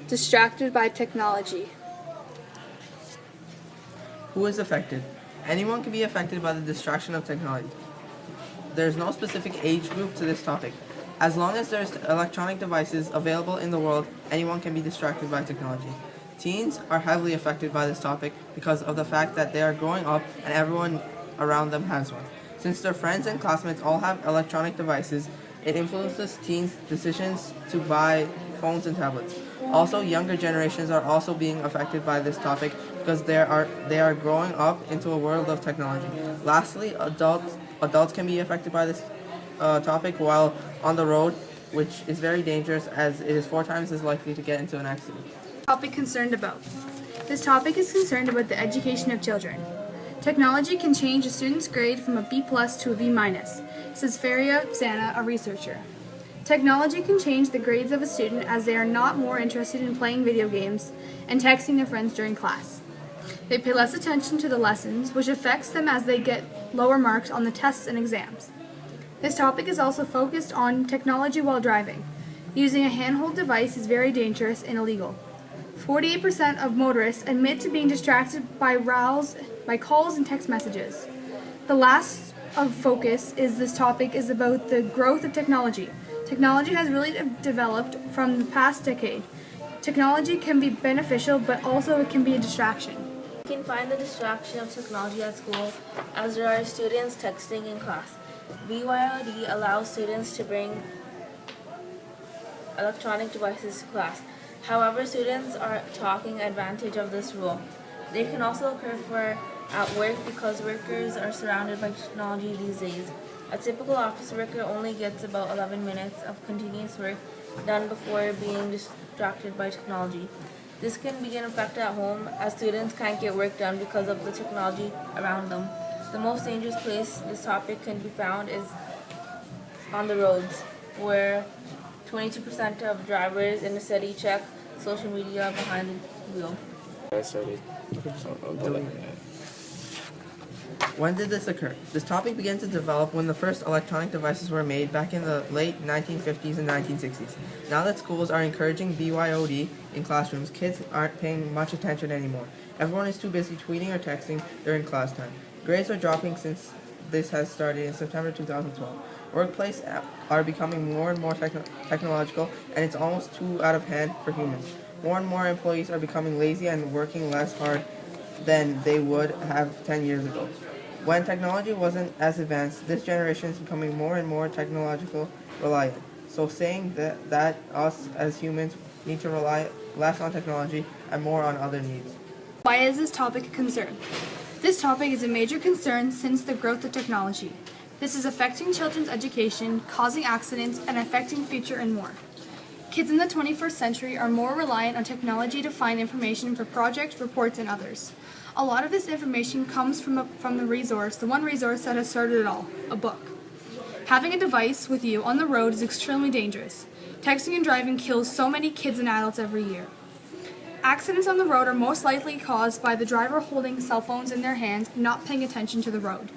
Distracted by technology. Who is affected? Anyone can be affected by the distraction of technology. There's no specific age group to this topic. As long as there's electronic devices available in the world, anyone can be distracted by technology. Teens are heavily affected by this topic because of the fact that they are growing up and everyone around them has one. Since their friends and classmates all have electronic devices, it influences teens' decisions to buy phones and tablets. Also, younger generations are also being affected by this topic because they are growing up into a world of technology. Lastly, adults can be affected by this topic while on the road, which is very dangerous as it is 4 times as likely to get into an accident. Topic concerned about. This topic is concerned about the education of children. Technology can change a student's grade from a B+ to a B-, says Faria Zana, a researcher. Technology can change the grades of a student as they are not more interested in playing video games and texting their friends during class. They pay less attention to the lessons, which affects them as they get lower marks on the tests and exams. This topic is also focused on technology while driving. Using a handheld device is very dangerous and illegal. 48% of motorists admit to being distracted by calls and text messages. The last of focus is this topic is about the growth of technology. Technology has really developed from the past decade. Technology can be beneficial, but also it can be a distraction. You can find the distraction of technology at school as there are students texting in class. BYOD allows students to bring electronic devices to class. However, students are taking advantage of this rule. They can also occur at work because workers are surrounded by technology these days. A typical office worker only gets about 11 minutes of continuous work done before being distracted by technology. This can be an effect at home as students can't get work done because of the technology around them. The most dangerous place this topic can be found is on the roads, where 22% of drivers in the city check social media behind the wheel. When did this occur? This topic began to develop when the first electronic devices were made back in the late 1950s and 1960s. Now that schools are encouraging BYOD in classrooms, kids aren't paying much attention anymore. Everyone is too busy tweeting or texting during class time. Grades are dropping since this has started in September 2012. Workplaces are becoming more and more technological, and it's almost too out of hand for humans. More and more employees are becoming lazy and working less hard than they would have 10 years ago. When technology wasn't as advanced, this generation is becoming more and more technological reliant. So saying that us as humans need to rely less on technology and more on other needs. Why is this topic a concern? This topic is a major concern since the growth of technology. This is affecting children's education, causing accidents, and affecting future and more. Kids in the 21st century are more reliant on technology to find information for projects, reports, and others. A lot of this information comes from the one resource that has started it all, a book. Having a device with you on the road is extremely dangerous. Texting and driving kills so many kids and adults every year. Accidents on the road are most likely caused by the driver holding cell phones in their hands and not paying attention to the road.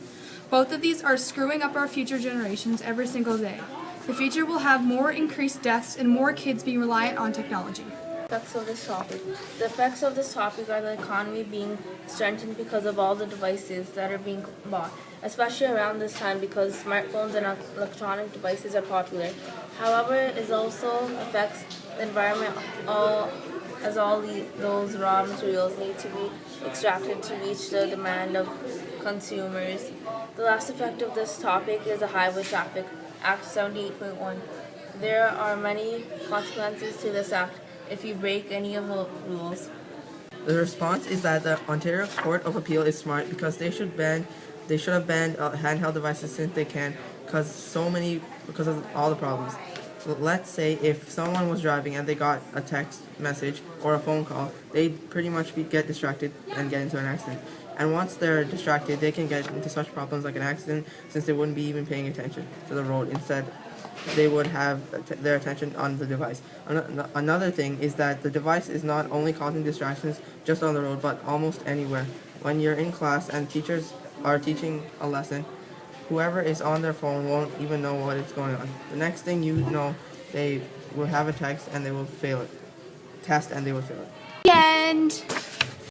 Both of these are screwing up our future generations every single day. The future will have more increased deaths and more kids being reliant on technology. Effects of this topic. The effects of this topic are the economy being strengthened because of all the devices that are being bought, especially around this time because smartphones and electronic devices are popular. However, it also affects the environment as those raw materials need to be extracted to reach the demand of consumers. The last effect of this topic is the highway traffic, Act 78.1. There are many consequences to this act if you break any of the rules. The response is that the Ontario Court of Appeal is smart because they should have banned handheld devices since they can because of all the problems. Let's say if someone was driving and they got a text message or a phone call, they'd pretty much get distracted and get into an accident. And once they're distracted, they can get into such problems like an accident since they wouldn't be even paying attention to the road. Instead, they would have their attention on the device. Another thing is that the device is not only causing distractions just on the road, but almost anywhere. When you're in class and teachers are teaching a lesson, whoever is on their phone won't even know what is going on. The next thing you know, they will have a text and they will fail it. cast and they would feel it. The end.